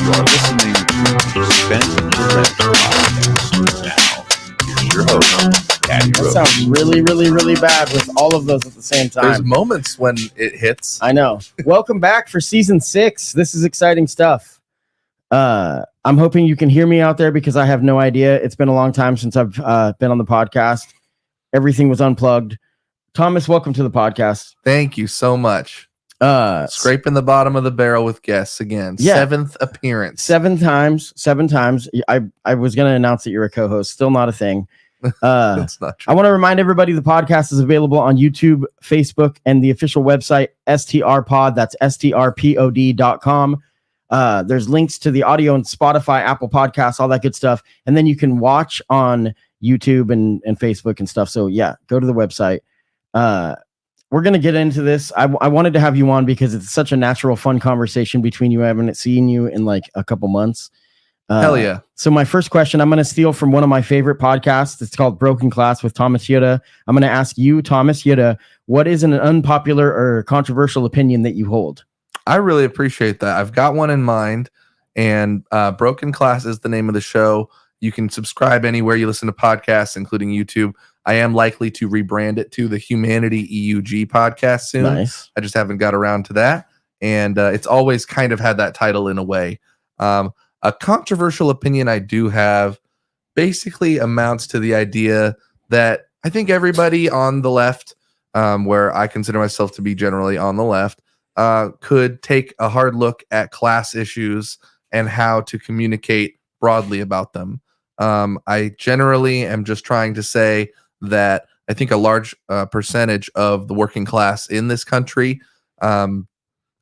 are listening to Spent in Your Red podcast. Now, here's your host, Daddy That Rose. sounds really, really, really bad with all of those at the same time. There's moments when it hits. I know. Welcome back for season 6. This is exciting stuff. I'm hoping you can hear me out there because I have no idea. It's been a long time since I've been on the podcast. Everything was unplugged. Thomas, welcome to the podcast. Thank you so much. Scraping the bottom of the barrel with guests again. Yeah. 7th appearance. 7 times. I was going to announce that you're a co-host. Still not a thing. That's not true. I want to remind everybody the podcast is available on YouTube, Facebook, and the official website, STRpod. That's strpod.com. There's links to the audio and Spotify, Apple Podcasts, all that good stuff. And then you can watch on YouTube and Facebook and stuff. So yeah, go to the website. We're going to get into this. I wanted to have you on because it's such a natural, fun conversation between you. I haven't seen you in like a couple months. Hell yeah. So my first question, I'm going to steal from one of my favorite podcasts. It's called Broken Class with Thomas Hiura. I'm going to ask you, Thomas Hiura, what is an unpopular or controversial opinion that you hold? I really appreciate that. I've got one in mind, and Broken Class is the name of the show. You can subscribe anywhere you listen to podcasts, including YouTube. I am likely to rebrand it to the Humanity EUG podcast soon. Nice. I just haven't got around to that. And it's always kind of had that title in a way. A controversial opinion I do have basically amounts to the idea that I think everybody on the left, where I consider myself to be generally on the left, could take a hard look at class issues and how to communicate broadly about them. I generally am just trying to say that I think a large percentage of the working class in this country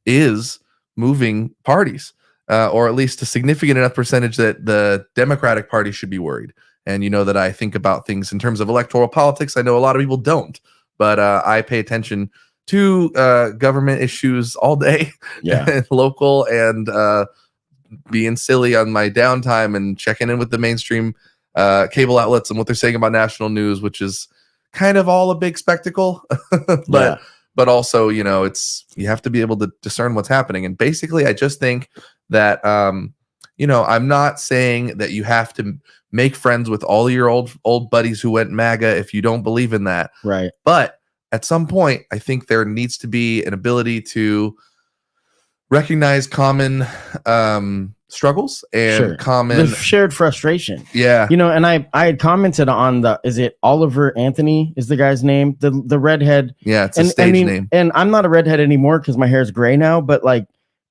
is moving parties, or at least a significant enough percentage that the Democratic Party should be worried. And you know that I think about things in terms of electoral politics. I know a lot of people don't, but I pay attention to government issues all day, local, and being silly on my downtime and checking in with the mainstream cable outlets and what they're saying about national news, which is kind of all a big spectacle. But also, you know, you have to be able to discern what's happening. And basically, I just think that, I'm not saying that you have to make friends with all your old buddies who went MAGA if you don't believe in that. Right. But at some point, I think there needs to be an ability to recognize common struggles and common the shared frustration. Yeah. You know, and I had commented on is it Oliver Anthony is the guy's name? The redhead. Yeah, it's a stage name. And I'm not a redhead anymore because my hair is gray now, but like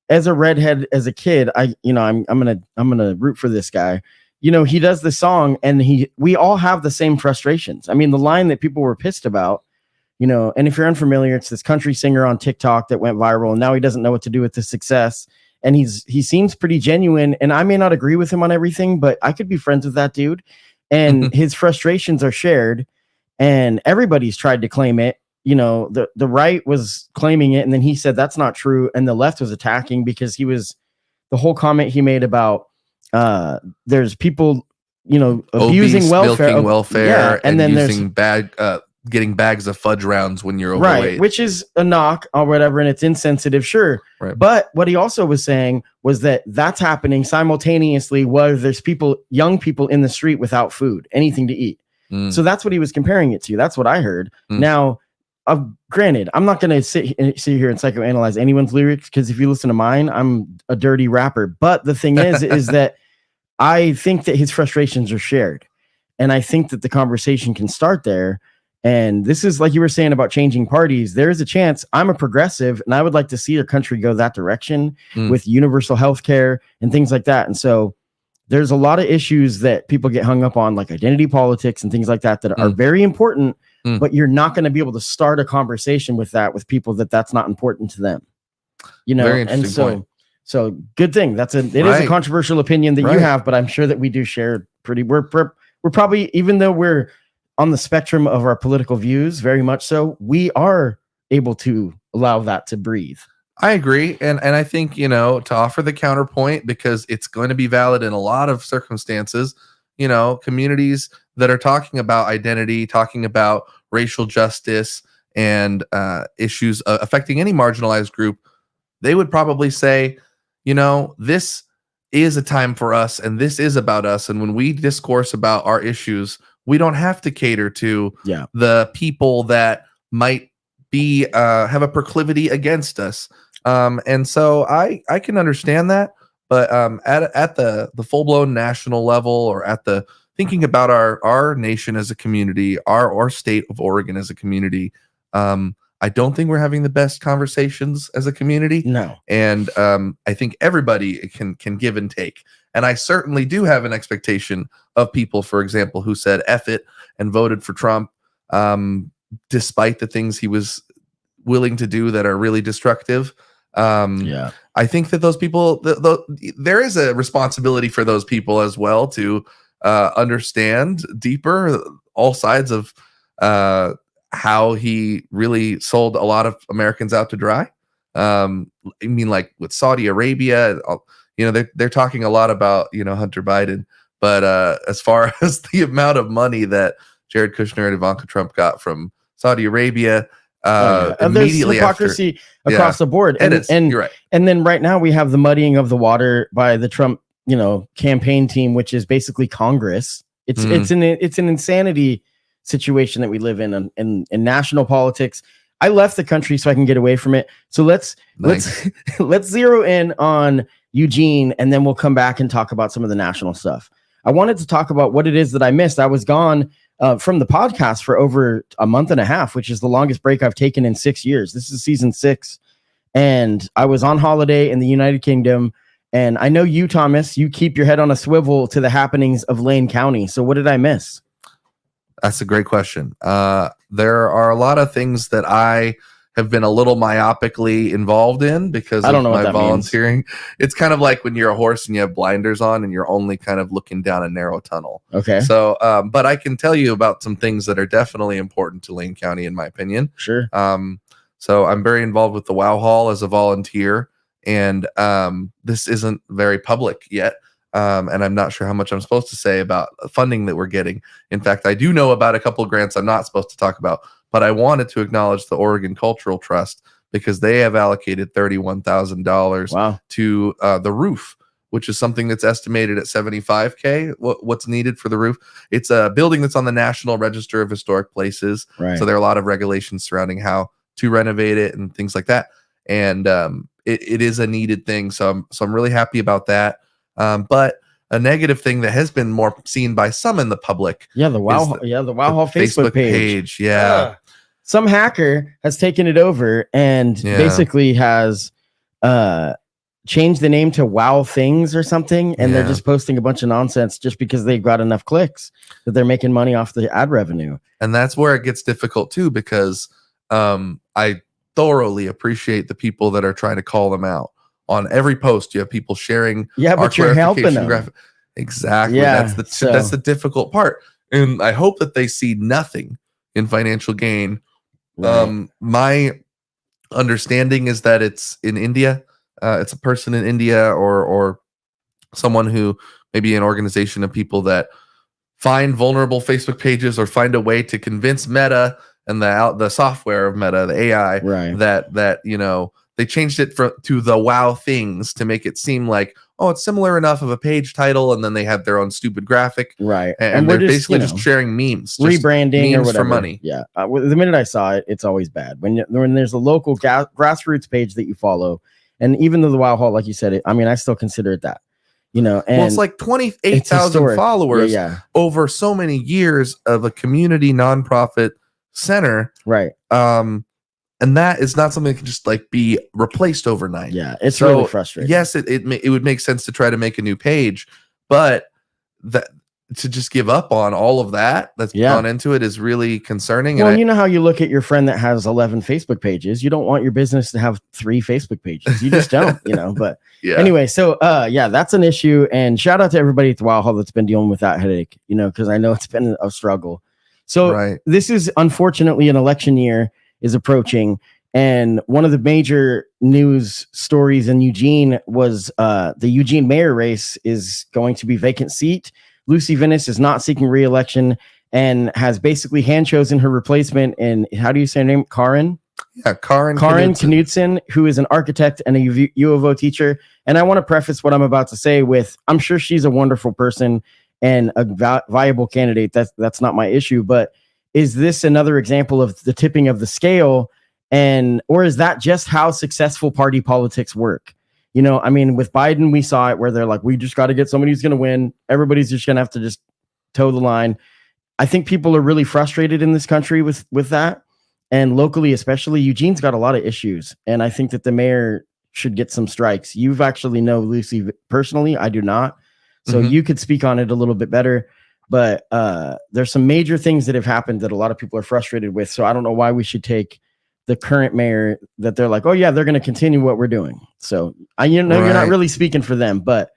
as a redhead as a kid, I'm gonna root for this guy. You know, he does the song and we all have the same frustrations. I mean, the line that people were pissed about, you know, and if you're unfamiliar, it's this country singer on TikTok that went viral and now he doesn't know what to do with the success. And he seems pretty genuine, and I may not agree with him on everything, but I could be friends with that dude. And his frustrations are shared, and everybody's tried to claim it. You know, the right was claiming it, and then he said that's not true, and the left was attacking because the whole comment he made about there's people, you know, abusing obese, welfare, and then using getting bags of fudge rounds when you're overweight. Right, which is a knock or whatever, and it's insensitive, sure. Right. But what he also was saying was that that's happening simultaneously while there's young people in the street without food, anything to eat. So that's what he was comparing it to. That's what I heard. Now, granted, I'm not going to sit here and psychoanalyze anyone's lyrics because if you listen to mine, I'm a dirty rapper. But the thing is that I think that his frustrations are shared, and I think that the conversation can start there. And this is like you were saying about changing parties. There is a chance. I'm a progressive and I would like to see our country go that direction with universal health care and things like that. And so there's a lot of issues that people get hung up on, like identity politics and things like that are very important, but you're not going to be able to start a conversation with people that's not important to them. You know, very interesting and point. so good thing. It is a controversial opinion that you have, but I'm sure that we do share we're probably, even though we're on the spectrum of our political views, very much so, we are able to allow that to breathe. I agree. And I think, you know, to offer the counterpoint, because it's going to be valid in a lot of circumstances, you know, communities that are talking about identity, talking about racial justice and issues affecting any marginalized group, they would probably say, you know, this is a time for us, and this is about us. And when we discourse about our issues, we don't have to cater to the people that might be have a proclivity against us. And so I can understand that, but at the full-blown national level, or at the thinking about our nation as a community, our state of Oregon as a community, I don't think we're having the best conversations as a community. No. And I think everybody can give and take. And I certainly do have an expectation of people, for example, who said F it and voted for Trump, despite the things he was willing to do that are really destructive. I think that those people, there is a responsibility for those people as well to understand deeper all sides of how he really sold a lot of Americans out to dry. I mean, like with Saudi Arabia, they're talking a lot about, Hunter Biden, but as far as the amount of money that Jared Kushner and Ivanka Trump got from Saudi Arabia, immediately there's hypocrisy across the board. And you're right. And then right now we have the muddying of the water by the Trump, campaign team, which is basically Congress. It's an insanity situation that we live in national politics. I left the country so I can get away from it. So let's zero in on Eugene, and then we'll come back and talk about some of the national stuff. I wanted to talk about what it is that I missed. I was gone from the podcast for over a month and a half, which is the longest break I've taken in 6 years. This is season 6, and I was on holiday in the United Kingdom. And I know you, Thomas, you keep your head on a swivel to the happenings of Lane County. So what did I miss? That's a great question. There are a lot of things that I have been a little myopically involved in because of my volunteering. Means. It's kind of like when you're a horse and you have blinders on and you're only kind of looking down a narrow tunnel. Okay. So, but I can tell you about some things that are definitely important to Lane County, in my opinion. Sure. So I'm very involved with the WOW Hall as a volunteer, and this isn't very public yet. And I'm not sure how much I'm supposed to say about funding that we're getting. In fact, I do know about a couple of grants I'm not supposed to talk about, but I wanted to acknowledge the Oregon Cultural Trust because they have allocated $31,000 to the roof, which is something that's estimated at $75K. What's needed for the roof? It's a building that's on the National Register of Historic Places. Right. So there are a lot of regulations surrounding how to renovate it and things like that. And it is a needed thing. So I'm really happy about that. But a negative thing that has been more seen by some in the public. Yeah, the WOW Hall Facebook page. Yeah. Some hacker has taken it over and basically has changed the name to Wow Things or something. And they're just posting a bunch of nonsense just because they've got enough clicks that they're making money off the ad revenue. And that's where it gets difficult too, because I thoroughly appreciate the people that are trying to call them out. On every post, you have people sharing. Yeah, but you're helping them. Exactly. Yeah, that's the difficult part. And I hope that they see nothing in financial gain. Right. My understanding is that it's in India. It's a person in India or someone who maybe an organization of people that find vulnerable Facebook pages or find a way to convince Meta and the software of Meta, the AI, that they changed it to the Wow Things to make it seem like, oh, it's similar enough of a page title, and then they have their own stupid graphic, right? And they're basically just sharing memes, rebranding memes or whatever for money. Yeah, the minute I saw it, it's always bad when there's a local grassroots page that you follow, and even though the WOW Hall, like you said, I still consider it that. And it's like 28,000 followers over so many years of a community nonprofit center, right? And that is not something that can just like be replaced overnight. Yeah, it's really frustrating. Yes, it would make sense to try to make a new page, but that to just give up on all of that's gone into it is really concerning. Well, you know how you look at your friend that has 11 Facebook pages. You don't want your business to have 3 Facebook pages. You just don't, But anyway, so that's an issue. And shout out to everybody at the WOW Hall that's been dealing with that headache, because I know it's been a struggle. So this is unfortunately an election year is approaching, and one of the major news stories in Eugene was the Eugene mayor race is going to be vacant seat. Lucy Venus is not seeking re-election and has basically hand chosen her replacement. And how do you say her name? Karen Yeah, Karin Knudsen, who is an architect and a U of O teacher. And I want to preface what I'm about to say with, I'm sure she's a wonderful person and a viable candidate. That's not my issue. But is this another example of the tipping of the scale? Or is that just how successful party politics work? You know, I mean, with Biden, we saw it where they're like, we just got to get somebody who's going to win. Everybody's just going to have to just toe the line. I think people are really frustrated in this country with that. And locally, especially, Eugene's got a lot of issues. And I think that the mayor should get some strikes. You've actually know Lucy personally. I do not. So you could speak on it a little bit better. But there's some major things that have happened that a lot of people are frustrated with. So I don't know why we should take the current mayor that they're like, oh, yeah, they're going to continue what we're doing. So you're not really speaking for them. But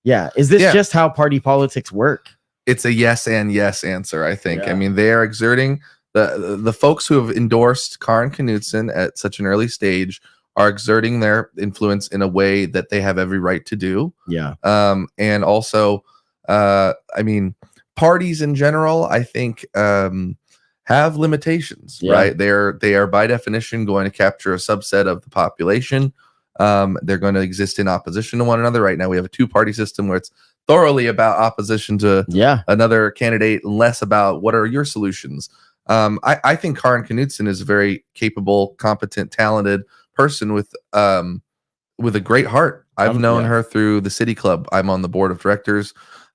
yeah, is this just how party politics work? It's a yes and yes answer, I think. Yeah. I mean, they are exerting the folks who have endorsed Karin Knudsen at such an early stage are exerting their influence in a way that they have every right to do. Yeah. And also, I mean, parties in general, I think, have limitations, right? They are by definition going to capture a subset of the population. They're going to exist in opposition to one another. Right now, we have a two-party system where it's thoroughly about opposition to another candidate, less about what are your solutions. I think Karin Knudsen is a very capable, competent, talented person with a great heart. I've known her through the City Club. I'm on the board of directors.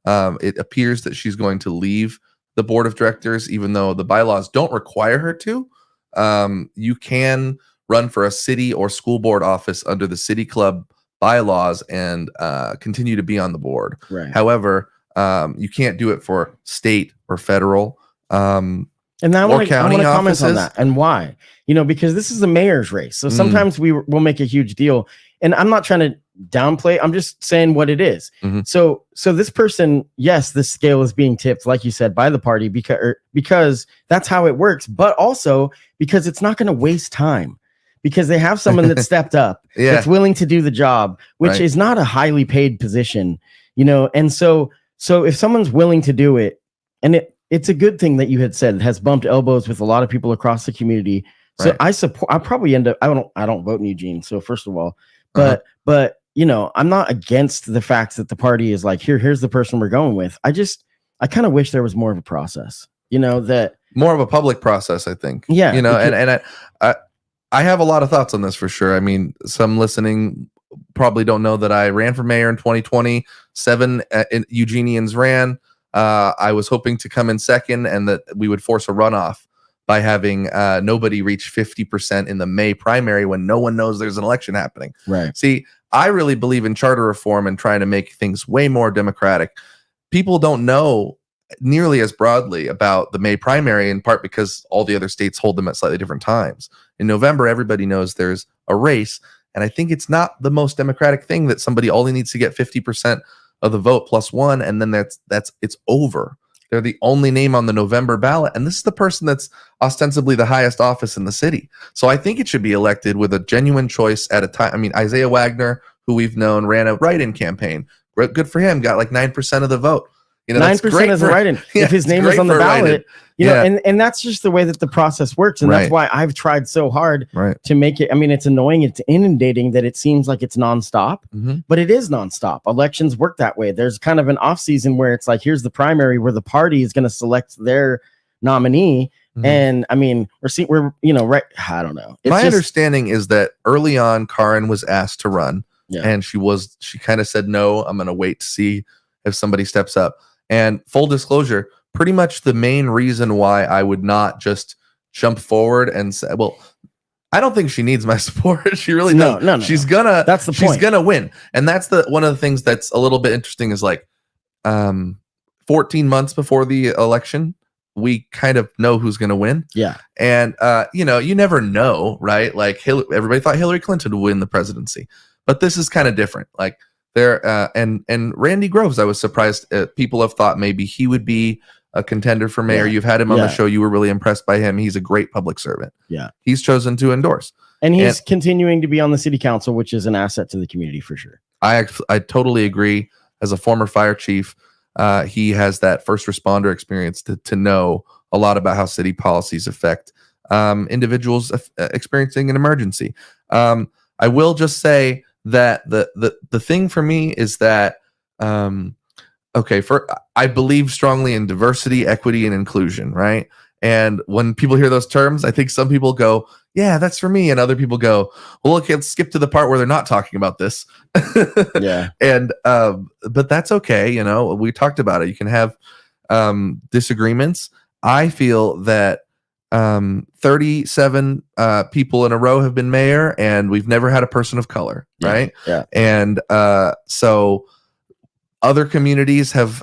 It appears that she's going to leave the board of directors, even though the bylaws don't require her to. You can run for a city or school board office under the City Club bylaws and continue to be on the board. Right. However, you can't do it for state or federal and I want to comment offices. on that and why. You know, because this is the mayor's race. So sometimes we'll make a huge deal. And I'm not trying to downplay. I'm just saying what it is. So this person, yes, the scale is being tipped, like you said, by the party because that's how it works. But also because it's not going to waste time. Because they have someone that stepped up, that's willing to do the job, which is not a highly paid position, you know. And so if someone's willing to do it, and it's a good thing that you had said it has bumped elbows with a lot of people across the community. So I probably end up, I don't vote in Eugene. So first of all, but you know, I'm not against the fact that the party is like, here's the person we're going with. I kind of wish there was more of a process, you know, that more of a public process, I think. Yeah. You know, and I have a lot of thoughts on this for sure. I mean, some listening probably don't know that I ran for mayor in 2020. 7 Eugenians ran. I was hoping to come in second and that we would force a runoff by having nobody reach 50% in the May primary when no one knows there's an election happening. Right. See, I really believe in charter reform and trying to make things way more democratic. People don't know nearly as broadly about the May primary, in part because all the other states hold them at slightly different times. In November, everybody knows there's a race, and I think it's not the most democratic thing that somebody only needs to get 50% of the vote plus one, and then it's over. They're the only name on the November ballot, and this is the person that's ostensibly the highest office in the city. So I think it should be elected with a genuine choice at a time. I mean, Isaiah Wagner, who we've known, ran a write-in campaign. Good for him. Got like 9% of the vote. You know, 9% is a write-in. If his name is on the ballot, you know, and that's just the way that the process works. And that's why I've tried so hard to make it. I mean, it's annoying. It's inundating that it seems like it's nonstop, but it is nonstop. Elections work that way. There's kind of an off season where it's like, here's the primary where the party is going to select their nominee. And I mean, we're, you know, right. I don't know. My understanding is that early on, Karin was asked to run and she kind of said, no, I'm going to wait to see if somebody steps up. And full disclosure, pretty much the main reason why I would not just jump forward and say, well, I don't think she needs my support. She really doesn't. No. She's gonna. That's the point. She's gonna win, and that's one of the things that's a little bit interesting. Is like, 14 months before the election, we kind of know who's gonna win. Yeah, and you know, you never know, right? Like, everybody thought Hillary Clinton would win the presidency, but this is kind of different. Like. There and Randy Groves, I was surprised. People have thought maybe he would be a contender for mayor. You've had him on the show. You were really impressed by him. He's a great public servant. Yeah, he's chosen to endorse, and he's continuing to be on the city council, which is an asset to the community for sure. I totally agree. As a former fire chief, he has that first responder experience to know a lot about how city policies affect individuals experiencing an emergency. I will just say that the thing for me is that I believe strongly in diversity, equity, and inclusion, right? And when people hear those terms, I think some people go, yeah, that's for me. And other people go, well, okay, let's skip to the part where they're not talking about this. Yeah. And, but that's okay. You know, we talked about it. You can have disagreements. I feel that 37 people in a row have been mayor, and we've never had a person of color, right? Yeah. And so other communities have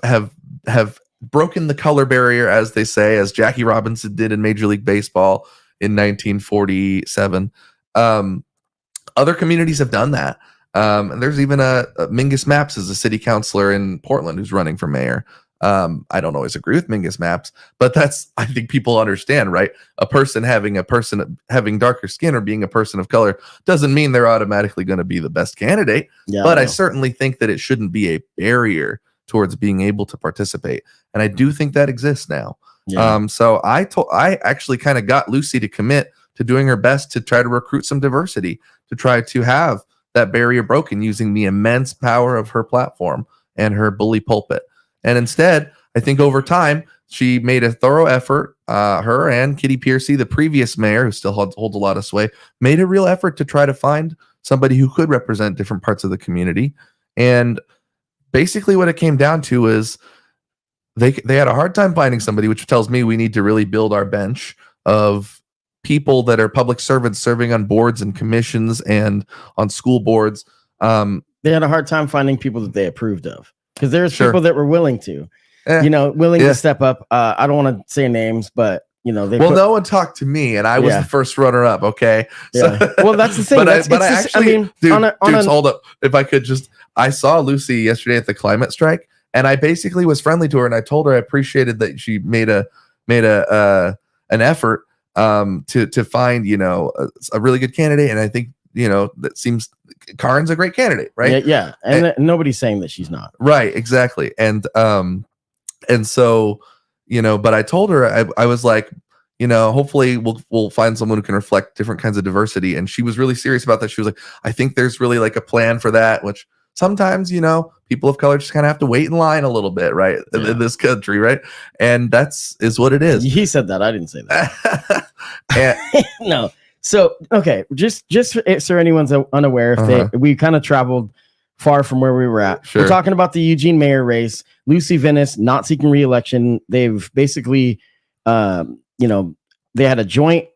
broken the color barrier, as they say, as Jackie Robinson did in Major League Baseball in 1947. Other communities have done that. And there's even a Mingus Mapps is a city councilor in Portland who's running for mayor. I don't always agree with Mingus Mapps, but I think people understand, right? A person having darker skin or being a person of color doesn't mean they're automatically going to be the best candidate. Yeah, but I certainly think that it shouldn't be a barrier towards being able to participate. And I do think that exists now. Yeah. So I actually kind of got Lucy to commit to doing her best to try to recruit some diversity, to try to have that barrier broken using the immense power of her platform and her bully pulpit. And instead, I think over time, she made a thorough effort. Her and Kitty Piercy, the previous mayor, who still holds a lot of sway, made a real effort to try to find somebody who could represent different parts of the community. And basically what it came down to is they had a hard time finding somebody, which tells me we need to really build our bench of people that are public servants serving on boards and commissions and on school boards. They had a hard time finding people that they approved of, because there's people that were willing to, to step up. I don't want to say names, but no one talked to me, and I was the first runner up. Okay. Yeah. So, well, that's the thing. Hold up. If I could I saw Lucy yesterday at the climate strike, and I basically was friendly to her, and I told her I appreciated that she made an effort to find a really good candidate, and I think that seems Karin's a great candidate, right? Yeah. And nobody's saying that she's not. Right, exactly. And so but I told her I was like, hopefully we'll find someone who can reflect different kinds of diversity, and she was really serious about that. She was like, I think there's really like a plan for that, which sometimes people of color just kind of have to wait in line a little bit, right? In this country, right? And is what it is. He said that. I didn't say that. No. So okay, just so anyone's unaware, we kind of traveled far from where we were at. Sure. We're talking about the Eugene mayor race. Lucy Vennis not seeking re-election. They've basically, they had a joint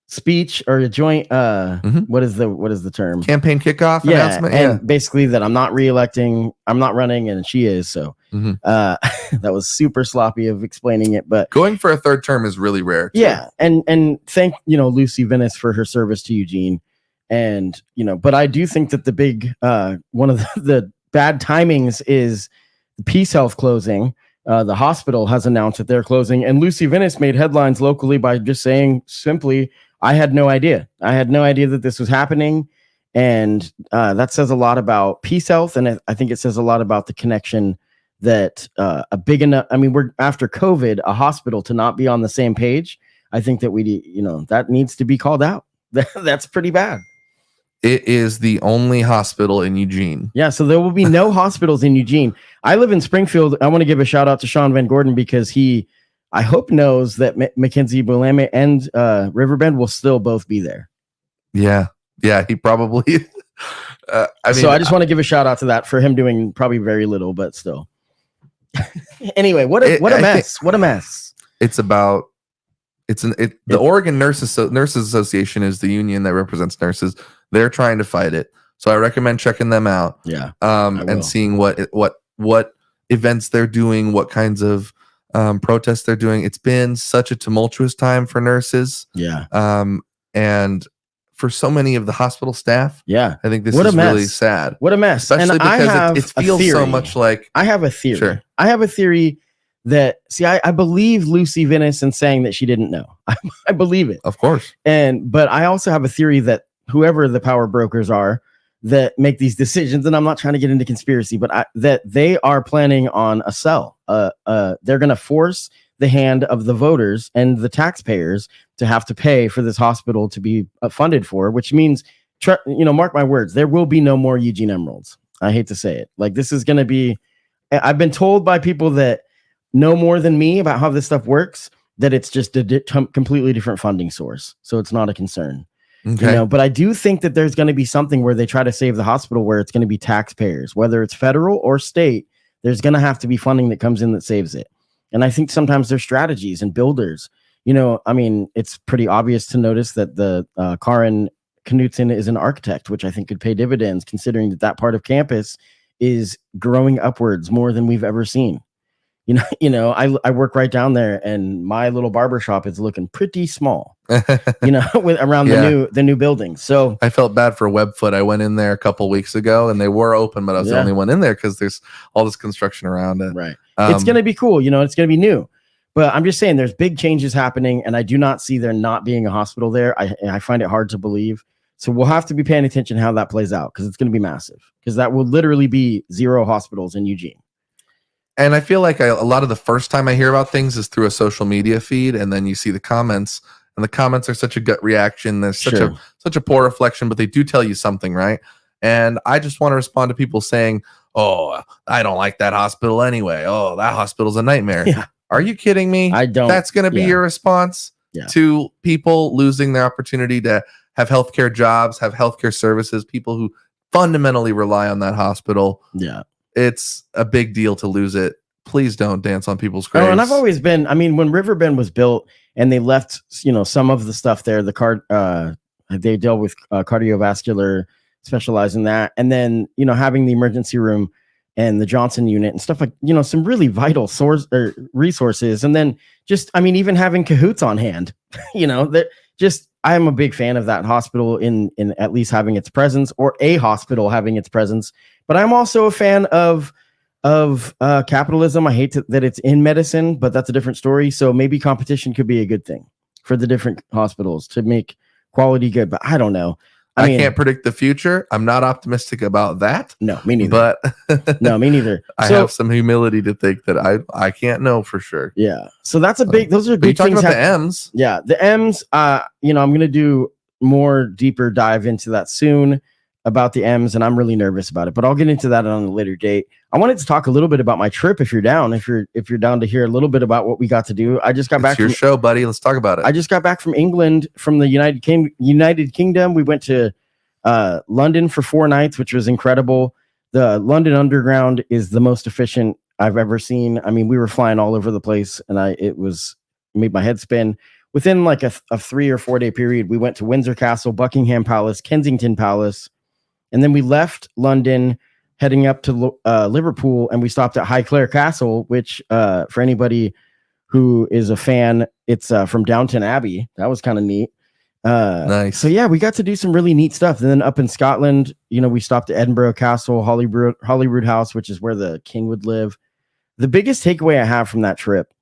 speech or a joint what is the term? Campaign kickoff announcement. And basically that I'm not re-electing, I'm not running, and she is. So that was super sloppy of explaining it, but going for a third term is really rare too. Yeah, and thank Lucy Vennis for her service to Eugene. And but I do think that the big one of the bad timings is Peace Health closing. The hospital has announced that they're closing, and Lucy Vennis made headlines locally by just saying simply, I had no idea that this was happening. And that says a lot about Peace Health, and I think it says a lot about the connection that a big enough, we're after COVID, a hospital to not be on the same page. I think that that needs to be called out. That's pretty bad. It is the only hospital in Eugene. Yeah, so there will be no hospitals in Eugene. I live in Springfield. I want to give a shout out to Sean Van Gordon, because he, I hope, knows that Mackenzie Boulame and Riverbend will still both be there. Yeah, he probably. So I just want to give a shout out to that for him doing probably very little, but still. Anyway, what a mess! What a mess! The Oregon Nurses Association is the union that represents nurses. They're trying to fight it, so I recommend checking them out. Yeah, and seeing what events they're doing, what kinds of protests they're doing. It's been such a tumultuous time for nurses. Yeah, and for so many of the hospital staff. Yeah, I think this is really sad. What a mess! Especially because it feels so much like. I have a theory. Sure. I have a theory that I believe Lucy Vennis in saying that she didn't know. I believe it, of course. But I also have a theory that whoever the power brokers are, that make these decisions. And I'm not trying to get into conspiracy, but that they are planning on a sell. They're going to force the hand of the voters and the taxpayers to have to pay for this hospital to be funded for, which means, mark my words, there will be no more Eugene Emeralds. I hate to say it. Like, this is going to be, I've been told by people that know more than me about how this stuff works, that it's just a completely different funding source. So it's not a concern. Okay. But I do think that there's going to be something where they try to save the hospital, where it's going to be taxpayers, whether it's federal or state. There's going to have to be funding that comes in that saves it. And I think sometimes there's strategies and builders. It's pretty obvious to notice that the Karin Knutson is an architect, which I think could pay dividends, considering that part of campus is growing upwards more than we've ever seen. I work right down there, and my little barber shop is looking pretty small, with around the new building. So I felt bad for Webfoot. I went in there a couple weeks ago, and they were open, but I was the only one in there because there's all this construction around it. Right. It's going to be cool. It's going to be new, but I'm just saying there's big changes happening, and I do not see there not being a hospital there. I find it hard to believe. So we'll have to be paying attention how that plays out, because it's going to be massive, because that will literally be 0 hospitals in Eugene. And I feel like a lot of the first time I hear about things is through a social media feed, and then you see the comments, and the comments are such a gut reaction. There's such a poor reflection, but they do tell you something, right? And I just want to respond to people saying, "Oh, I don't like that hospital anyway. Oh, that hospital's a nightmare." Yeah. Are you kidding me? I don't. That's going to be your response to people losing their opportunity to have healthcare jobs, have healthcare services, people who fundamentally rely on that hospital. Yeah. It's a big deal to lose it. Please don't dance on people's graves. Oh, and I've always been, when Riverbend was built and they left, some of the stuff there, they dealt with cardiovascular, specialize in that. And then, having the emergency room and the Johnson unit and stuff like, some really vital resources. And then just, even having cahoots on hand, that just, I'm a big fan of that hospital in at least having its presence, or a hospital having its presence. But I'm also a fan of capitalism. I hate that it's in medicine, but that's a different story. So maybe competition could be a good thing for the different hospitals to make quality good. But I don't know. I mean, can't predict the future. I'm not optimistic about that. No, me neither. But no, me neither. I have some humility to think that I can't know for sure. Yeah. So that's those are big things. Talking about the M's. Yeah, the M's. I'm going to do more deeper dive into that soon about the M's, and I'm really nervous about it. But I'll get into that on a later date. I wanted to talk a little bit about my trip. If you're down, if you're down to hear a little bit about what we got to do. I just got back. It's your show, buddy. Let's talk about it. I just got back from England, from the United Kingdom. We went to London for 4 nights, which was incredible. The London Underground is the most efficient I've ever seen. We were flying all over the place, and it made my head spin. Within like a 3 or 4 day period, we went to Windsor Castle, Buckingham Palace, Kensington Palace, and then we left London, heading up to Liverpool, and we stopped at Highclere Castle, which for anybody who is a fan, it's from Downton Abbey. That was kind of neat. Nice. So yeah, we got to do some really neat stuff. And then up in Scotland, we stopped at Edinburgh Castle, Holyrood House, which is where the king would live. The biggest takeaway I have from that trip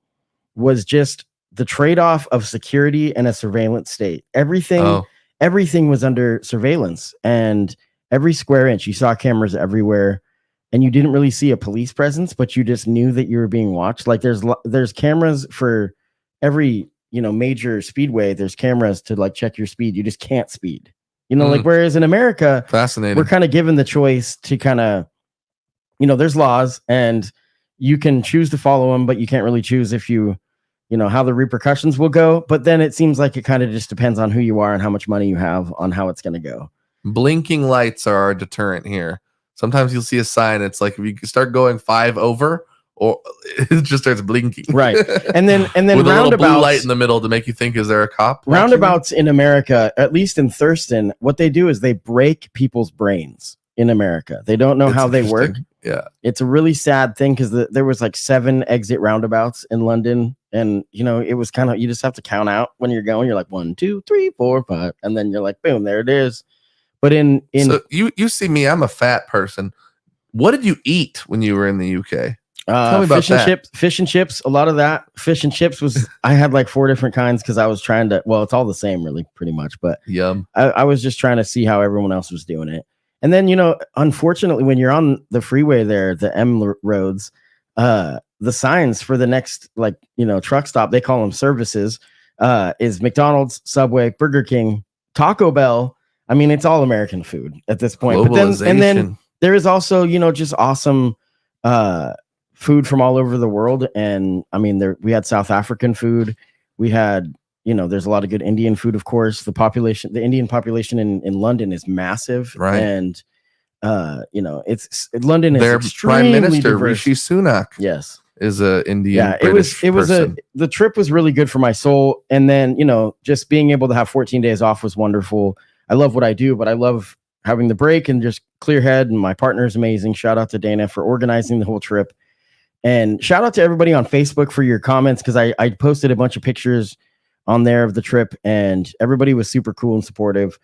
was just the trade-off of security and a surveillance state. Everything was under surveillance, and every square inch, you saw cameras everywhere, and you didn't really see a police presence, but you just knew that you were being watched. Like there's cameras for every, major speedway. There's cameras to like check your speed. You just can't speed, like, whereas in America, fascinating, we're kind of given the choice to kind of, there's laws and you can choose to follow them, but you can't really choose if how the repercussions will go. But then it seems like it kind of just depends on who you are and how much money you have on how it's going to go. Blinking lights are a deterrent here. Sometimes you'll see a sign. It's like, if you start going 5 over, or it just starts blinking. Right. And then with a little blue light in the middle to make you think, is there a cop? Roundabouts in America, at least in Thurston, what they do is they break people's brains in America. They don't know how they work. Yeah. It's a really sad thing, because there was like 7 exit roundabouts in London. And, it was kind of, you just have to count out when you're going. You're like 1, 2, 3, 4, 5. And then you're like, boom, there it is. But so you see me, I'm a fat person. What did you eat when you were in the UK? Tell me about fish and chips. A lot of that fish and chips was, I had like 4 different kinds, because I was trying to, it's all the same really, pretty much. But yum. I was just trying to see how everyone else was doing it. And then, unfortunately, when you're on the freeway there, the roads, the signs for the next, truck stop, they call them services, is McDonald's, Subway, Burger King, Taco Bell. I mean, it's all American food at this point. But then there is also, just awesome food from all over the world. And I mean, we had South African food. We had, there's a lot of good Indian food, of course. The Indian population in London is massive. Right. And, London is their extremely Prime Minister, diverse. Rishi Sunak. Yes. Is a Indian. Yeah, the trip was really good for my soul. And then, just being able to have 14 days off was wonderful. I love what I do, but I love having the break and just clear head. And my partner's amazing. Shout out to Dana for organizing the whole trip. And shout out to everybody on Facebook for your comments, because I posted a bunch of pictures on there of the trip, and everybody was super cool and supportive.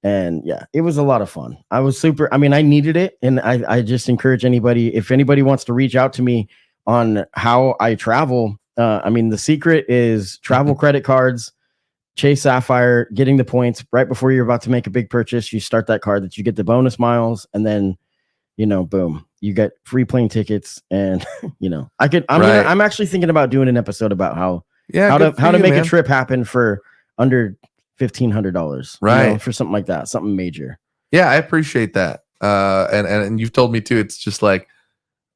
And yeah, it was a lot of fun. I needed it. And I just encourage anybody, if anybody wants to reach out to me on how I travel, the secret is travel credit cards, Chase Sapphire, getting the points right before you're about to make a big purchase. You start that card, that you get the bonus miles, and then, boom, you get free plane tickets. And, I'm actually thinking about doing an episode about how to make a trip happen for under $1,500, right? For something like that, something major. Yeah, I appreciate that. And you've told me too. It's just like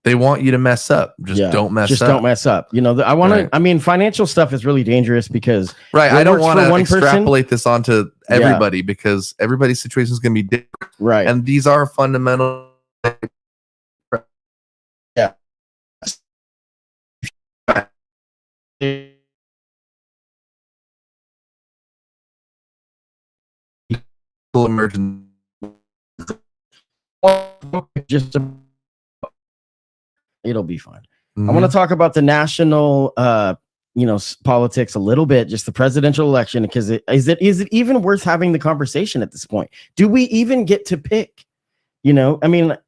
they want you to mess up. Don't mess up. Don't mess up. I want to. Right. Financial stuff is really dangerous because I don't want to extrapolate this onto everybody because everybody's situation is going to be different. Right. And these are fundamental. Yeah. Emergency. It'll be fine. I want to talk about the national politics a little bit, just the presidential election, because is it even worth having the conversation at this point? Do we even get to pick?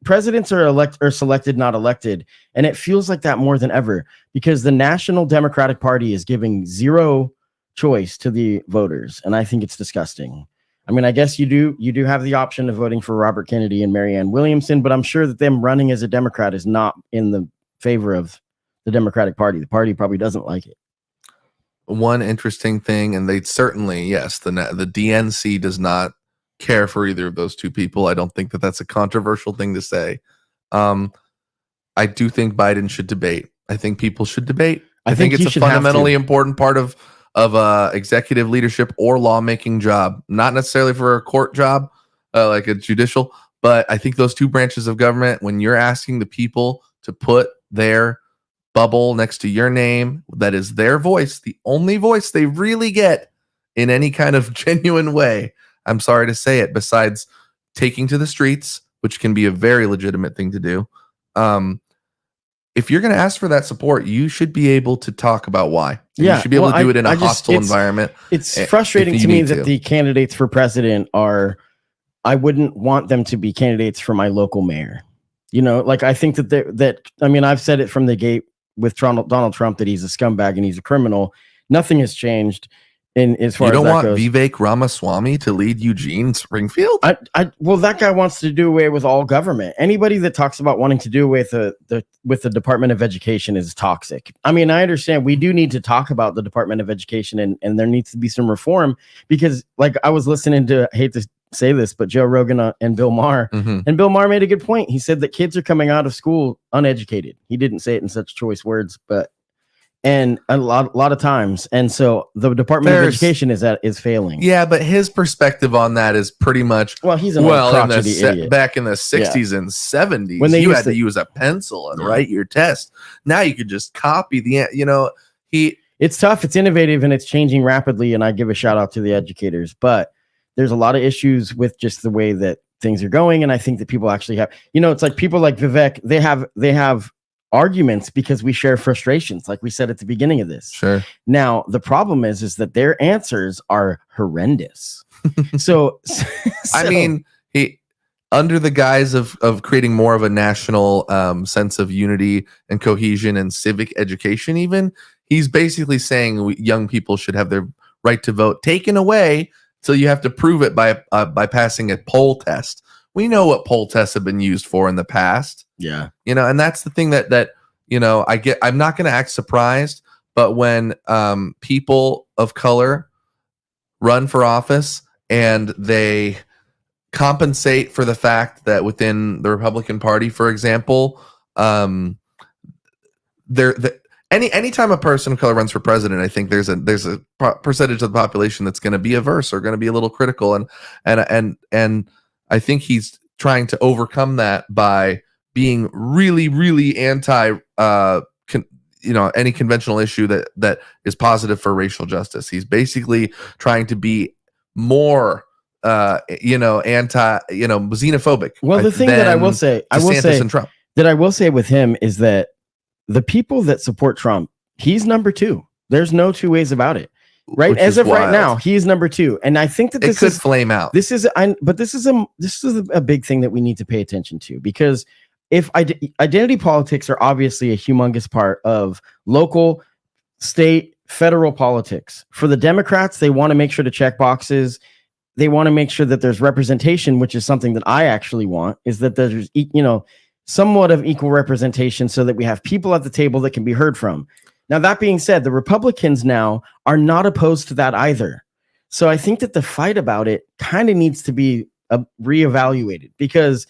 Presidents are selected, not elected, and it feels like that more than ever because the National Democratic Party is giving zero choice to the voters, and I think it's disgusting. I guess you do have the option of voting for Robert Kennedy and Marianne Williamson, but I'm sure that them running as a Democrat is not in the favor of the Democratic Party. The party probably doesn't like it. One interesting thing, and they certainly, yes, the DNC does not care for either of those two people. I don't think that that's a controversial thing to say. I do think Biden should debate. I think people should debate. I think it's a fundamentally important part of executive leadership or lawmaking job, not necessarily for a court job, like a judicial, but I think those two branches of government, when you're asking the people to put their bubble next to your name, that is their voice, the only voice they really get in any kind of genuine way. I'm sorry to say it, besides taking to the streets, which can be a very legitimate thing to do. If you're going to ask for that support, you should be able to talk about why. You should be able to do it in a hostile environment. It's frustrating to me that the candidates for president I wouldn't want them to be candidates for my local mayor. I think I've said it from the gate with Donald Trump that he's a scumbag and he's a criminal. Nothing has changed. As far you don't as that want goes. Vivek Ramaswamy to lead Eugene Springfield? Well, that guy wants to do away with all government. Anybody that talks about wanting to do away with the Department of Education is toxic. I understand we do need to talk about the Department of Education and there needs to be some reform because, I was listening to, I hate to say this, but Joe Rogan and Bill Maher, and Bill Maher made a good point. He said that kids are coming out of school uneducated. He didn't say it in such choice words, but. And a lot of times, and so the Department of Education is failing. Yeah, but his perspective on that is pretty much he's an old crotchety idiot. Back in the 60s and 70s, when you had to use a pencil and write your test. Now you could just copy It's tough. It's innovative and it's changing rapidly. And I give a shout out to the educators, but there's a lot of issues with just the way that things are going. And I think that people actually have, it's like people like Vivek. They have arguments because we share frustrations, like we said at the beginning of this. Sure. Now the problem is that their answers are horrendous. so he under the guise of creating more of a national sense of unity and cohesion and civic education, even he's basically saying young people should have their right to vote taken away, so you have to prove it by passing a poll test, we know what poll tests have been used for in the past. Yeah. And that's the thing that I'm not going to act surprised, but when people of color run for office and they compensate for the fact that within the Republican Party, for example, anytime a person of color runs for president, I think there's a percentage of the population that's going to be averse or going to be a little critical, and I think he's trying to overcome that by being really, really anti any conventional issue that is positive for racial justice. He's basically trying to be more xenophobic. Well, the thing that I will say with him is that the people that support Trump, he's number 2. There's no two ways about it. Right. As of right now, he's number 2. And I think that this could flame out. This is a big thing that we need to pay attention to, because if identity politics are obviously a humongous part of local, state, federal politics. For the Democrats, they want to make sure to check boxes. They want to make sure that there's representation, which is something that I actually want, is that there's, somewhat of equal representation so that we have people at the table that can be heard from. Now, that being said, the Republicans now are not opposed to that either. So I think that the fight about it kind of needs to be reevaluated, because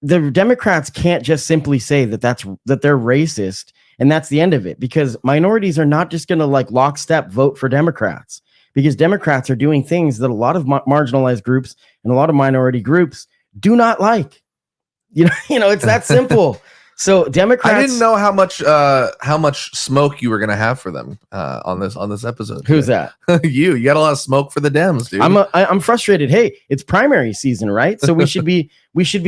the Democrats can't just simply say that they're racist and that's the end of it, because minorities are not just going to lockstep vote for Democrats, because Democrats are doing things that a lot of marginalized groups and a lot of minority groups do not like. It's that simple. So Democrats. I didn't know how much smoke you were going to have for them on this episode. Who's that? You got a lot of smoke for the Dems, dude. I'm frustrated. Hey, it's primary season, right? So we should be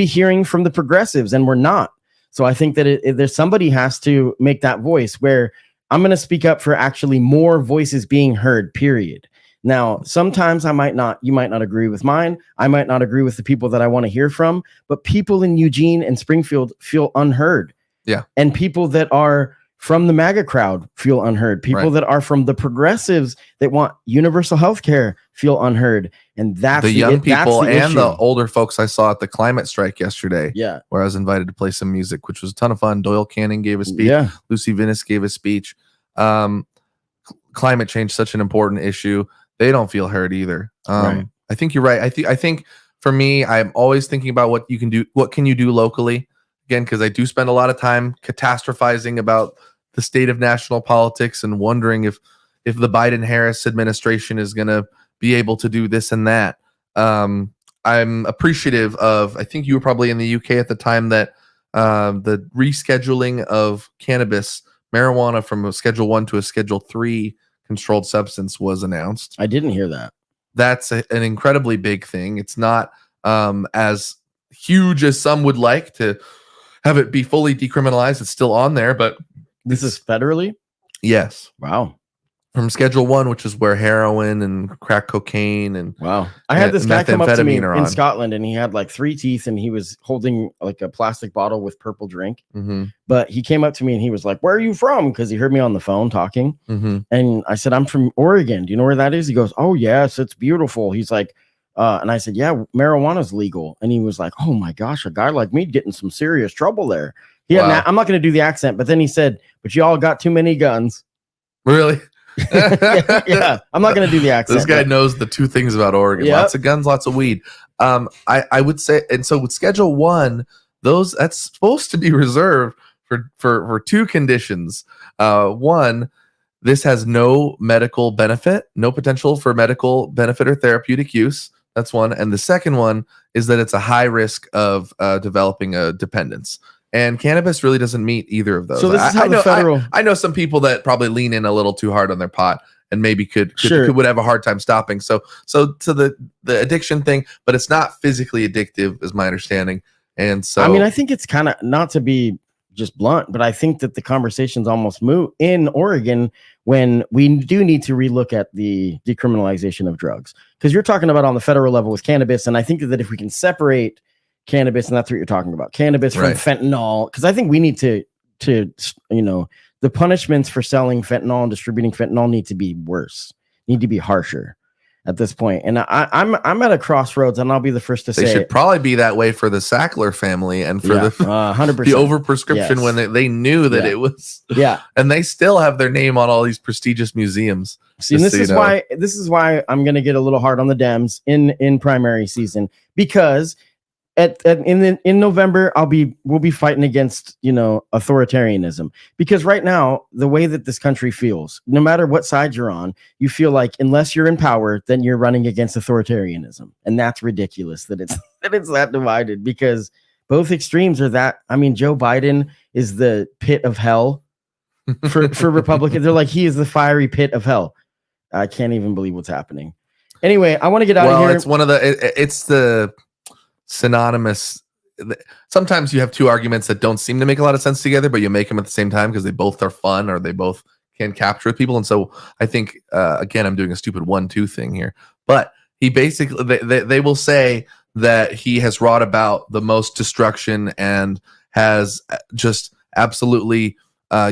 hearing from the progressives, and we're not. So I think that there's somebody has to make that voice where I'm going to speak up for actually more voices being heard, period. Now, sometimes you might not agree with mine. I might not agree with the people that I want to hear from, but people in Eugene and Springfield feel unheard. Yeah. And people that are from the MAGA crowd feel unheard. People that are from the progressives that want universal health care feel unheard. And that's the young people and issue. the older folks I saw at the climate strike yesterday. Yeah. Where I was invited to play some music, which was a ton of fun. Doyle Cannon gave a speech. Yeah. Lucy Vinnis gave a speech. Climate change, such an important issue. They don't feel heard either. Right. I think you're right. I think for me, I'm always thinking about what you can do. What can you do locally? Again, because I do spend a lot of time catastrophizing about the state of national politics and wondering if the Biden-Harris administration is going to be able to do this and that. I'm appreciative of, I think you were probably in the UK at the time, that the rescheduling of marijuana from a Schedule 1 to a Schedule 3 controlled substance was announced. I didn't hear that. That's an incredibly big thing. It's not as huge as some would like to have it be fully decriminalized. It's still on there, but this is federally? Yes. Wow. From Schedule 1, which is where heroin and crack cocaine and wow. I had this guy come up to me in on. Scotland, and he had 3 teeth, and he was holding a plastic bottle with purple drink. Mm-hmm. But he came up to me and he was like, "Where are you from?" Because he heard me on the phone talking. Mm-hmm. And I said, "I'm from Oregon. Do you know where that is?" He goes, "Oh yes, it's beautiful." He's like, and I said, "Yeah, marijuana's legal." And he was like, "Oh my gosh, a guy like me getting some serious trouble there." Yeah, I'm not going to do the accent, but then he said, "But y'all got too many guns." Really? yeah, I'm not going to do the accent. This guy knows the 2 things about Oregon. Yep. Lots of guns, lots of weed. I would say, and so with Schedule 1, that's supposed to be reserved for 2 conditions. 1, this has no medical benefit, no potential for medical benefit or therapeutic use. That's one. And the second one is that it's a high risk of developing a dependence. And cannabis really doesn't meet either of those. So this is how the federal. I know some people that probably lean in a little too hard on their pot and maybe would have a hard time stopping. So to the addiction thing, but it's not physically addictive, is my understanding. And so, I mean, I think it's kind of, not to be just blunt, but I think that the conversation's almost moot in Oregon when we do need to relook at the decriminalization of drugs, because you're talking about on the federal level with cannabis. And I think that if we can separate cannabis, and that's what you're talking about, cannabis from fentanyl, because I think we need to the punishments for selling fentanyl and distributing fentanyl need to be worse, need to be harsher. at this point. And I'm at a crossroads, and I'll be the first to They say should it. probably be that way for the Sackler family and for the 100%. the overprescription Yes. when they knew that it was. Yeah. And they still have their name on all these prestigious museums. See, and this is why I'm going to get a little hard on the Dems in primary season, because in November we'll be fighting against authoritarianism, because right now the way that this country feels, no matter what side you're on, you feel like unless you're in power, then you're running against authoritarianism, and that's ridiculous that it's that divided, because both extremes are that. I mean, Joe Biden is the pit of hell for Republicans. They're like, he is the fiery pit of hell. I can't even believe what's happening. Anyway, I want to get out of here. It's one of it's the synonymous. Sometimes you have two arguments that don't seem to make a lot of sense together, but you make them at the same time because they both are fun, or they both can capture with people. And so I think, again, I'm doing a stupid 1-2 thing here, but he basically, they will say that he has wrought about the most destruction and has just absolutely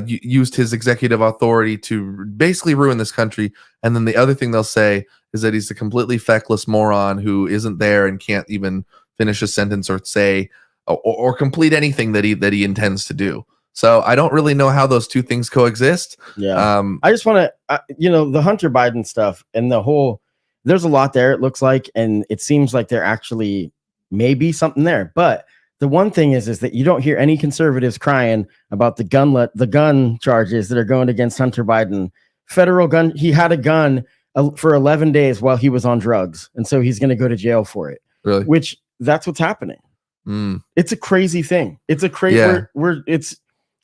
used his executive authority to basically ruin this country. And then the other thing they'll say is that he's a completely feckless moron who isn't there and can't even finish a sentence or say or complete anything that he intends to do. So I don't really know how those two things coexist. Yeah. I just want to, the Hunter Biden stuff and the whole, there's a lot there, it looks like, and it seems like there actually may be something there. But the one thing is that you don't hear any conservatives crying about the gun charges that are going against Hunter Biden. Federal gun. He had a gun for 11 days while he was on drugs, and so he's going to go to jail for it. Really? Which that's what's happening. It's a crazy thing. It's a crazy. Yeah.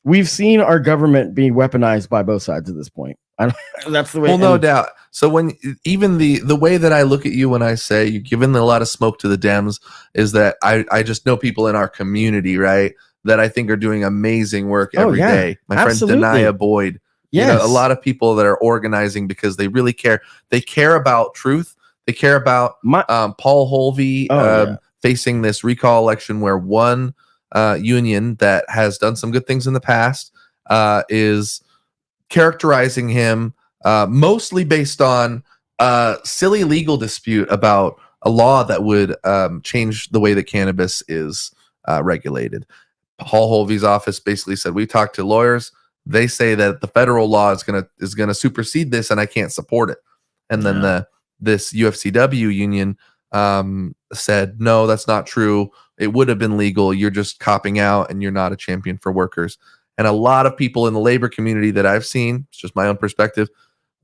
We've seen our government be weaponized by both sides at this point. That's the way. Well, no doubt. So when even the way that I look at you when I say you're giving a lot of smoke to the Dems is that I just know people in our community, right, that I think are doing amazing work every day. My friend Denia Boyd. Yes. A lot of people that are organizing because they really care. They care about truth. They care about Paul Holvey facing this recall election where one union that has done some good things in the past is characterizing him mostly based on a silly legal dispute about a law that would change the way that cannabis is regulated. Paul Holvey's office basically said, we talked to lawyers. They say that the federal law is gonna supersede this, and I can't support it. And then this UFCW union said, no, that's not true. It would have been legal. You're just copping out, and you're not a champion for workers. And a lot of people in the labor community that I've seen, it's just my own perspective,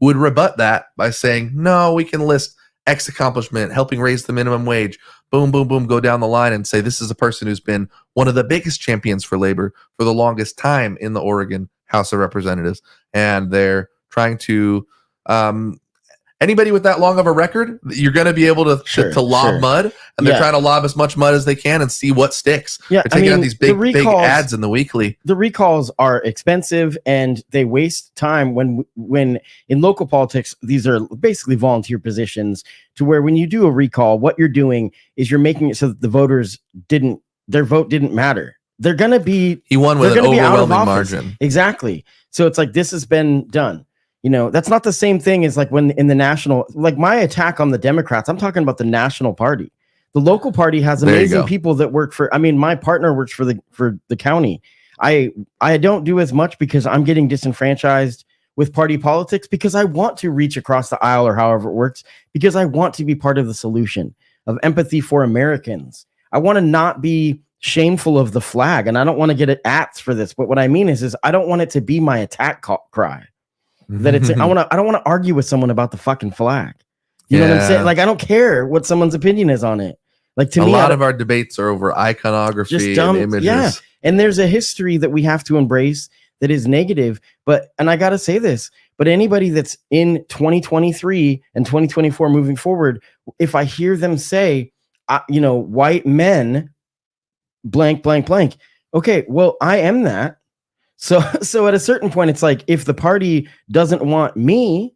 would rebut that by saying, no, we can list X accomplishment, helping raise the minimum wage, boom, boom, boom, go down the line and say this is a person who's been one of the biggest champions for labor for the longest time in the Oregon House of Representatives. And they're trying to anybody with that long of a record, you're going to be able to lob mud, and they're trying to lob as much mud as they can and see what sticks. Yeah, they're taking out these big ads in the weekly. The recalls are expensive, and they waste time when in local politics, these are basically volunteer positions, to where when you do a recall, what you're doing is you're making it so that the voters their vote didn't matter. They're going to be, he won with an overwhelming margin. Exactly. So it's like, this has been done. That's not the same thing as like when in the national, like my attack on the Democrats, I'm talking about the national party. The local party has amazing people that work for, my partner works for the county. I don't do as much because I'm getting disenfranchised with party politics, because I want to reach across the aisle, or however it works, because I want to be part of the solution of empathy for Americans. I want to not be shameful of the flag, and I don't want to get at ats for this. But what I mean is I don't want it to be my attack cry. That it's I don't want to argue with someone about the fucking flag. You know what I'm saying? Like, I don't care what someone's opinion is on it. Like, to me, a lot of our debates are over iconography, just dumb, and images. Yeah. And there's a history that we have to embrace that is negative. And I gotta say this, but anybody that's in 2023 and 2024 moving forward, if I hear them say, white men blank, blank, blank. Okay, well, I am that. So at a certain point, it's like, if the party doesn't want me,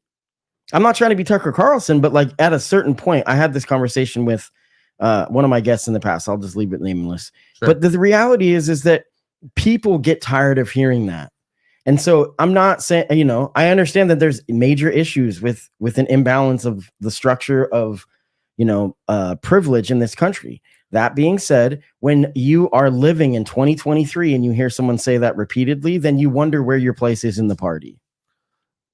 I'm not trying to be Tucker Carlson, but like at a certain point, I had this conversation with one of my guests in the past. I'll just leave it nameless. Sure. But the reality is that people get tired of hearing that. And so I'm not saying, I understand that there's major issues with an imbalance of the structure of, privilege in this country. That being said, when you are living in 2023 and you hear someone say that repeatedly, then you wonder where your place is in the party.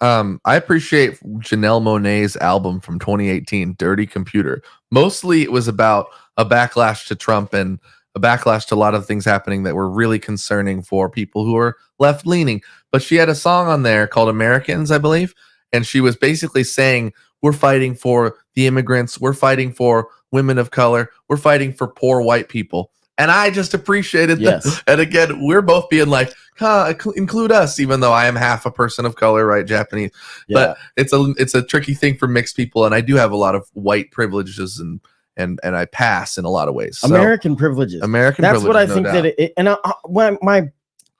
I appreciate Janelle Monáe's album from 2018, Dirty Computer. Mostly it was about a backlash to Trump and a backlash to a lot of things happening that were really concerning for people who are left leaning. But she had a song on there called Americans, I believe. And she was basically saying, we're fighting for the immigrants. We're fighting for women of color. We're fighting for poor white people. And I just appreciated that. And again, we're both being like, include us, even though I am half a person of color, right? Japanese. Yeah. But it's a tricky thing for mixed people. And I do have a lot of white privileges and I pass in a lot of ways. So, American privileges. That's what I think that it, and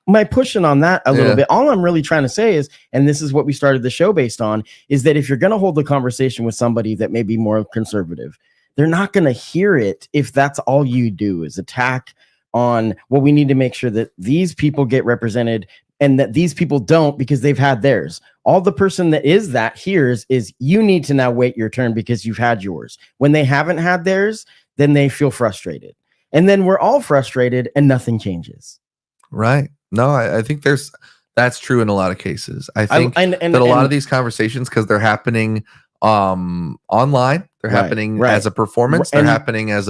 my pushing on that a little bit, all I'm really trying to say is, and this is what we started the show based on, is that if you're going to hold the conversation with somebody that may be more conservative, they're not going to hear it if that's all you do is attack on, well, we need to make sure that these people get represented and that these people don't because they've had theirs. All the person that is that hears is you need to now wait your turn because you've had yours. When they haven't had theirs, then they feel frustrated. And then we're all frustrated and nothing changes. Right. No, I think that's true in a lot of cases. I think that a lot of these conversations, because they're happening online, they're happening as a performance, they're happening as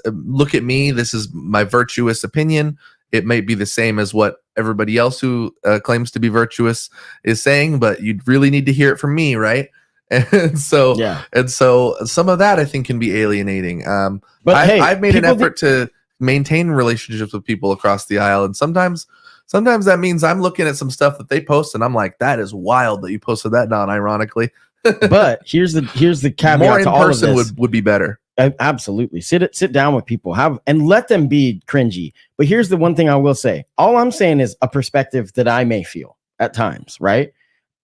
look at me, this is my virtuous opinion. It may be the same as what everybody else who claims to be virtuous is saying, but you really need to hear it from me, right? And so some of that I think can be alienating. But I've made an effort to maintain relationships with people across the aisle, and sometimes that means I'm looking at some stuff that they post and I'm like, that is wild that you posted that, non-ironically. But here's the caveat. More in to all person of this. would be better. Absolutely. Sit down with people, and let them be cringy. But here's the one thing I will say. All I'm saying is a perspective that I may feel at times, right?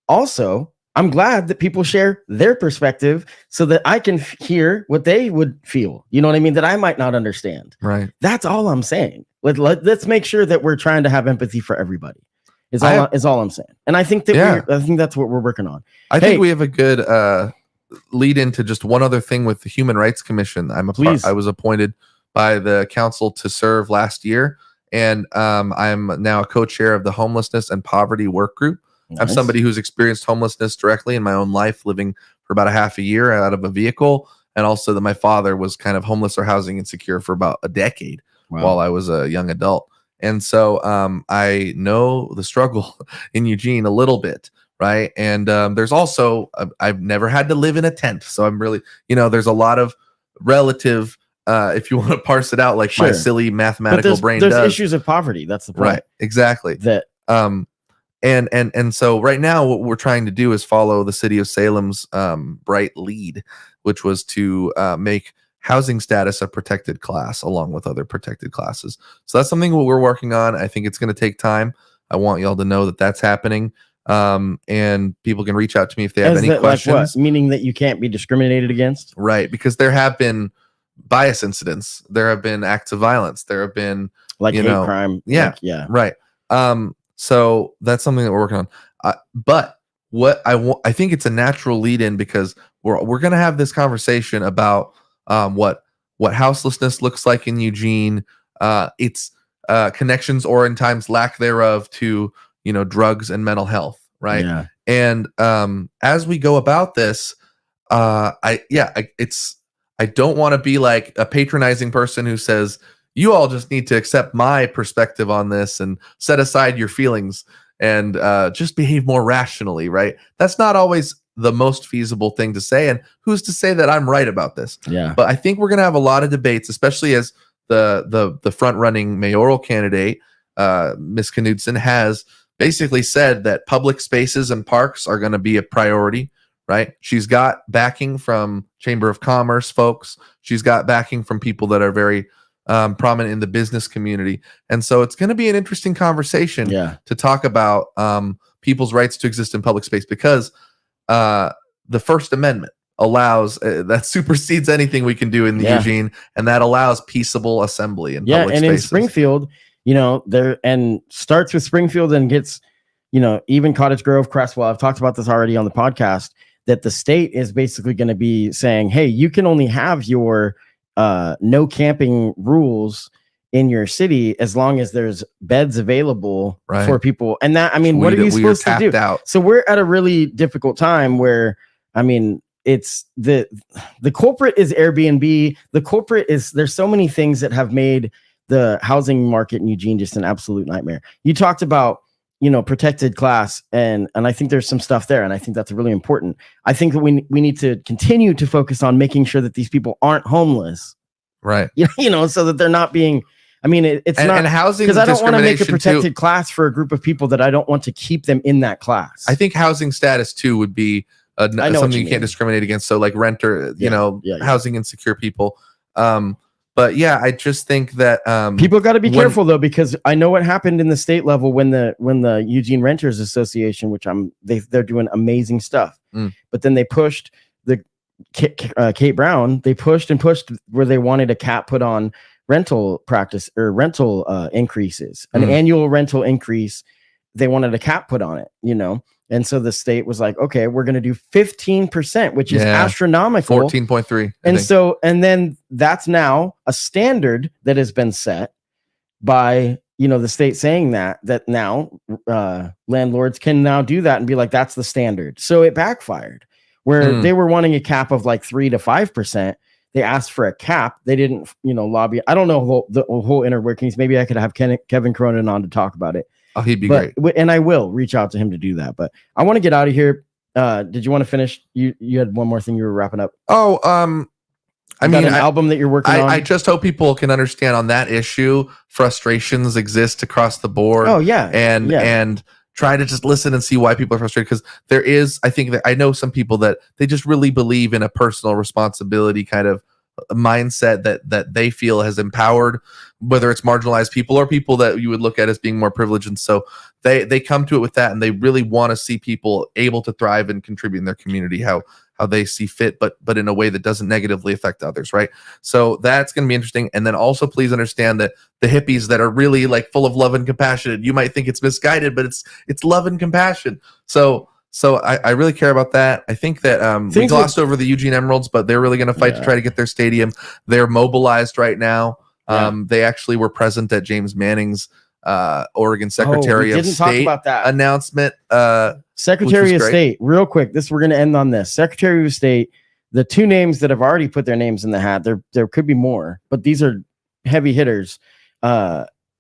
Also, I'm glad that people share their perspective so that I can hear what they would feel. You know what I mean? That I might not understand. Right. That's all I'm saying. Let's make sure that we're trying to have empathy for everybody. Is all I'm saying. And I think that I think that's what we're working on. I think we have a good lead into just one other thing with the Human Rights Commission. I was appointed by the council to serve last year, and I'm now a co-chair of the Homelessness and Poverty Work Group. Nice. I'm somebody who's experienced homelessness directly in my own life, living for about a half a year out of a vehicle, and also that my father was kind of homeless or housing insecure for about a decade while I was a young adult. And so I know the struggle in Eugene a little bit, right? And there's also, I've never had to live in a tent. So I'm really, there's a lot of relative, if you want to parse it out, like my silly mathematical brain does. There's issues of poverty. That's the point. Right, exactly. And so right now what we're trying to do is follow the city of Salem's bright lead, which was to make housing status a protected class along with other protected classes. So that's something we're working on. I think it's going to take time. I want y'all to know that that's happening. And people can reach out to me if they have any questions. Like what? Meaning that you can't be discriminated against? Right. Because there have been bias incidents. There have been acts of violence. There have been hate crime. Yeah. Right. So that's something that we're working on. But what I think it's a natural lead in, because we're going to have this conversation about what houselessness looks like in Eugene, its connections or in times lack thereof to drugs and mental health, right? Yeah. And as we go about this, I don't want to be like a patronizing person who says you all just need to accept my perspective on this and set aside your feelings and just behave more rationally, right? That's not always the most feasible thing to say, and who's to say that I'm right about this? Yeah. But I think we're going to have a lot of debates, especially as the front running mayoral candidate, Ms. Knudsen, has basically said that public spaces and parks are going to be a priority, right? She's got backing from Chamber of Commerce folks. She's got backing from people that are very prominent in the business community. And so it's going to be an interesting conversation to talk about people's rights to exist in public space, because the First Amendment allows that supersedes anything we can do in the Eugene, and that allows peaceable assembly in public spaces. In Springfield, there, and starts with Springfield and gets even Cottage Grove, Crestwell, I've talked about this already on the podcast, that the state is basically going to be saying, hey, you can only have your no camping rules in your city as long as there's beds available for people. And that, I mean, what are you supposed to do? So we're at a really difficult time where, I mean, it's the culprit is Airbnb. The culprit is, there's so many things that have made the housing market in Eugene just an absolute nightmare. You talked about, protected class, and I think there's some stuff there, and I think that's really important. I think that we need to continue to focus on making sure that these people aren't homeless, right? So that they're not being. I mean, it's not, and housing, because I don't want to make a protected class for a group of people that I don't want to keep them in that class. I think housing status too would be something you can't discriminate against. So like renter, housing insecure people. But yeah, I just think that people got to be careful though, because I know what happened in the state level when the Eugene Renters Association, which they're doing amazing stuff, but then they pushed the Kate Brown. They pushed where they wanted a cap put on rental practice or rental increases, an annual rental increase. They wanted a cap put on it, And so the state was like, okay, we're going to do 15%, which is astronomical. 14.3. And then that's now a standard that has been set by, the state saying that now landlords can now do that and be like, that's the standard. So it backfired where they were wanting a cap of like 3 to 5%. They asked for a cap. They didn't, lobby. I don't know the whole inner workings. Maybe I could have Kevin Cronin on to talk about it. Oh, he'd be great. And I will reach out to him to do that. But I want to get out of here. Did you want to finish? You had one more thing you were wrapping up. Oh, I mean, an album that you're working on. I just hope people can understand on that issue. Frustrations exist across the board. Oh yeah, and try to just listen and see why people are frustrated, because there is, I think that I know some people that they just really believe in a personal responsibility kind of mindset that they feel has empowered, whether it's marginalized people or people that you would look at as being more privileged. And so they come to it with that, and they really want to see people able to thrive and contribute in their community how they see fit, but in a way that doesn't negatively affect others, right? So that's going to be interesting. And then also please understand that the hippies that are really like full of love and compassion, you might think it's misguided, but it's love and compassion. So I really care about that. I think that we glossed over the Eugene Emeralds, but they're really going to fight to try to get their stadium. They're mobilized right now. They actually were present at James Manning's Oregon Secretary of State announcement. Secretary of State, real quick. We're going to end on this. Secretary of State, the two names that have already put their names in the hat. There could be more, but these are heavy hitters.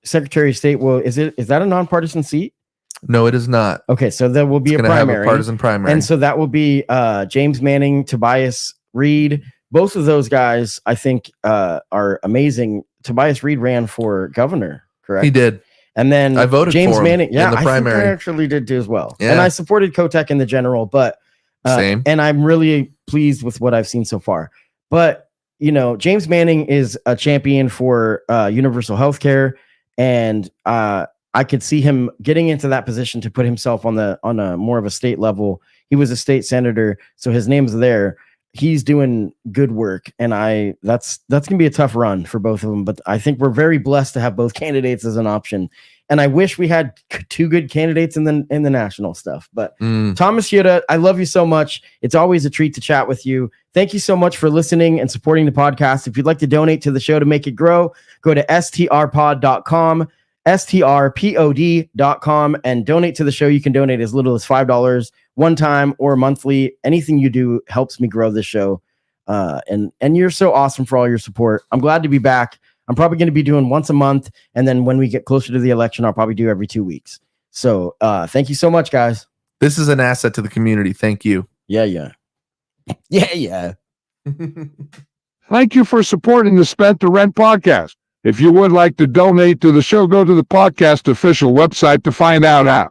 Secretary of State. Well, is that a nonpartisan seat? No, it is not. Okay, so there will be a primary, partisan primary, and so that will be James Manning, Tobias Reed. Both of those guys, I think, are amazing. Tobias Reed ran for governor, correct? He did. And then I voted James for him Manning. Yeah, in the primary. I think I actually did too as well. Yeah. And I supported Kotek in the general, but same. And I'm really pleased with what I've seen so far. But James Manning is a champion for universal health care, and I could see him getting into that position to put himself on a more of a state level. He was a state senator, so his name's there. He's doing good work, and that's gonna be a tough run for both of them. But I think we're very blessed to have both candidates as an option. And I wish we had two good candidates in the national stuff. But Thomas Hiura, I love you so much. It's always a treat to chat with you. Thank you so much for listening and supporting the podcast. If you'd like to donate to the show to make it grow, go to strpod.com. strpod.com and donate to the show. You can donate as little as $5 one time or monthly. Anything you do helps me grow this show. And you're so awesome for all your support. I'm glad to be back. I'm probably going to be doing once a month. And then when we get closer to the election, I'll probably do every 2 weeks. So thank you so much, guys. This is an asset to the community. Thank you. Yeah. Thank you for supporting the Spent to Rent podcast. If you would like to donate to the show, go to the podcast official website to find out how.